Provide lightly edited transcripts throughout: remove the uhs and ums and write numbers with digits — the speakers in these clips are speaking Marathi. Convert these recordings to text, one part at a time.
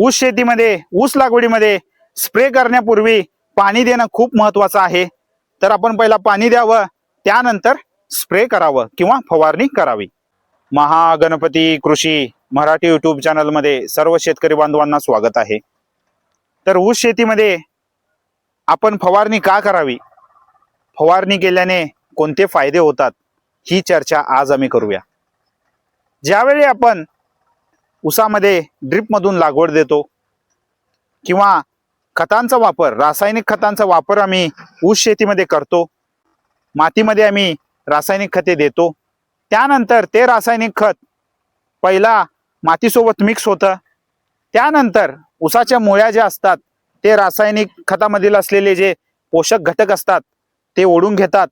ऊस शेतीमध्ये ऊस लागवडीमध्ये स्प्रे करण्यापूर्वी पाणी देणं खूप महत्वाचं आहे। तर आपण पहिला पाणी द्यावं, त्यानंतर स्प्रे करावं किंवा फवारणी करावी। महागणपती कृषी मराठी यूट्यूब चॅनल मध्ये सर्व शेतकरी बांधवांना स्वागत आहे। तर ऊस शेतीमध्ये आपण फवारणी का करावी, फवारणी केल्याने कोणते फायदे होतात, ही चर्चा आज आम्ही करूया। ज्यावेळी आपण ऊसामध्ये ड्रिप मधून लागवड देतो किंवा खतांचा वापर, रासायनिक खतांचा वापर आम्ही ऊस शेतीमध्ये करतो, मातीमध्ये आम्ही रासायनिक खते देतो, त्यानंतर ते रासायनिक खत पहिला मातीसोबत मिक्स होतं, त्यानंतर ऊसाच्या मुळ्या ज्या असतात ते रासायनिक खतामधील असलेले जे पोषक घटक असतात ते ओढून घेतात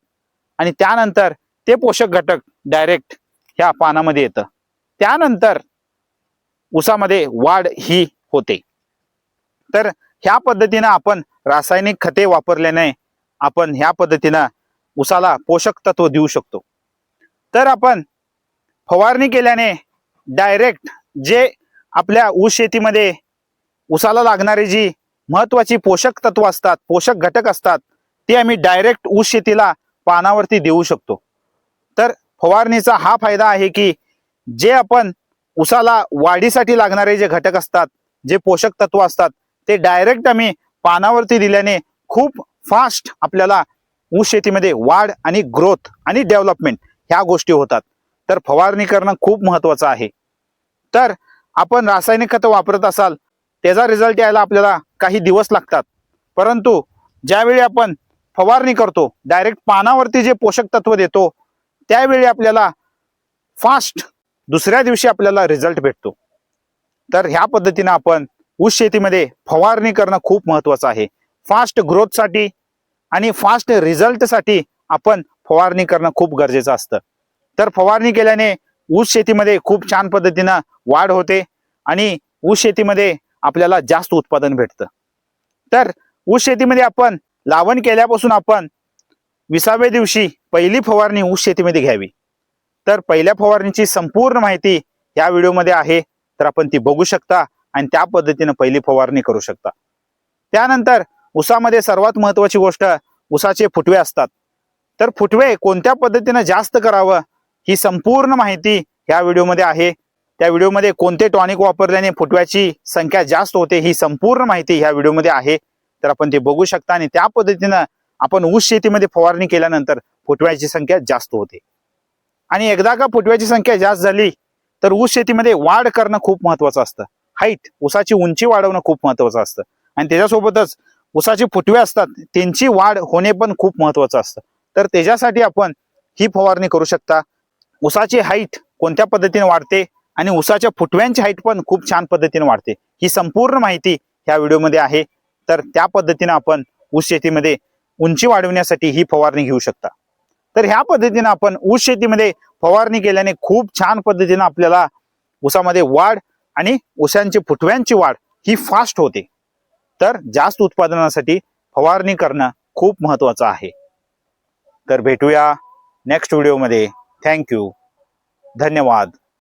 आणि त्यानंतर ते पोषक घटक डायरेक्ट ह्या पानामध्ये येतं, त्यानंतर ऊसामध्ये वाढ ही होते। तर ह्या पद्धतीने आपण रासायनिक खते वापरल्याने आपण ह्या पद्धतीने ऊसाला पोषक तत्व देऊ शकतो। तर आपण फवारणी केल्याने डायरेक्ट जे आपल्या ऊस शेतीमध्ये ऊसाला लागणारी जी महत्वाची पोषक तत्व असतात, पोषक घटक असतात, ते आम्ही डायरेक्ट ऊस शेतीला पानावरती देऊ शकतो। तर फवारणीचा हा फायदा आहे की जे आपण ऊसाला वाढीसाठी लागणारे जे घटक असतात, जे पोषक तत्व असतात, ते डायरेक्ट आम्ही पानावरती दिल्याने खूप फास्ट आपल्याला ऊस शेतीमध्ये वाढ आणि ग्रोथ आणि डेव्हलपमेंट ह्या गोष्टी होतात। तर फवारणी करणं खूप महत्वाचं आहे। तर आपण रासायनिक खत वापरत असाल, त्याचा रिझल्ट यायला आपल्याला काही दिवस लागतात, परंतु ज्यावेळी आपण फवारणी करतो, डायरेक्ट पानावरती जे पोषक तत्व देतो, त्यावेळी आपल्याला फास्ट दुसऱ्या दिवशी आपल्याला रिझल्ट भेटतो। तर ह्या पद्धतीने आपण ऊस शेतीमध्ये फवारणी करणं खूप महत्वाचं आहे। फास्ट ग्रोथसाठी आणि फास्ट रिझल्टसाठी आपण फवारणी करणं खूप गरजेचं असतं। तर फवारणी केल्याने ऊस शेतीमध्ये खूप छान पद्धतीनं वाढ होते आणि ऊस शेतीमध्ये आपल्याला जास्त उत्पादन भेटतं। तर ऊस शेतीमध्ये आपण लावण केल्यापासून आपण 20व्या दिवशी पहिली फवारणी ऊस शेतीमध्ये घ्यावी। तर पहिल्या फवारणीची संपूर्ण माहिती या व्हिडिओमध्ये आहे, तर आपण ती बघू शकता आणि त्या पद्धतीने पहिली फवारणी करू शकता। त्यानंतर ऊसामध्ये सर्वात महत्वाची गोष्ट ऊसाचे फुटवे असतात। तर फुटवे कोणत्या पद्धतीने जास्त करावं, ही संपूर्ण माहिती या व्हिडिओमध्ये आहे। त्या व्हिडिओमध्ये कोणते टॉनिक वापरल्याने फुटव्याची संख्या जास्त होते, ही संपूर्ण माहिती या व्हिडिओमध्ये आहे, तर आपण ते बघू शकता आणि त्या पद्धतीने आपण ऊस शेतीमध्ये फवारणी केल्यानंतर फुटव्याची संख्या जास्त होते। आणि एकदा का फुटव्याची संख्या जास्त झाली तर ऊस शेतीमध्ये वाढ करणं खूप महत्वाचं असतं। हाईट, ऊसाची उंची वाढवणं खूप महत्वाचं असतं आणि त्याच्यासोबतच ऊसाचे फुटवे असतात त्यांची वाढ होणे पण खूप महत्वाचं असतं। तर त्याच्यासाठी आपण ही फवारणी करू शकता। ऊसाची हाईट कोणत्या पद्धतीने वाढते आणि ऊसाच्या फुटव्यांची हाईट पण खूप छान पद्धतीने वाढते, ही संपूर्ण माहिती ह्या व्हिडिओमध्ये आहे। तर त्या पद्धतीने आपण ऊस शेतीमध्ये उंची वाढवण्यासाठी ही फवारणी घेऊ शकता। तर ह्या पद्धतीने आपण ऊस शेतीमध्ये फवारणी केल्याने खूप छान पद्धतीने आपल्याला ऊसामध्ये वाढ आणि ऊसांची फुटव्यांची वाढ ही फास्ट होते। तर जास्त उत्पादनासाठी फवारणी करणं खूप महत्वाचं आहे। तर भेटूया नेक्स्ट व्हिडिओमध्ये। थँक्यू, धन्यवाद।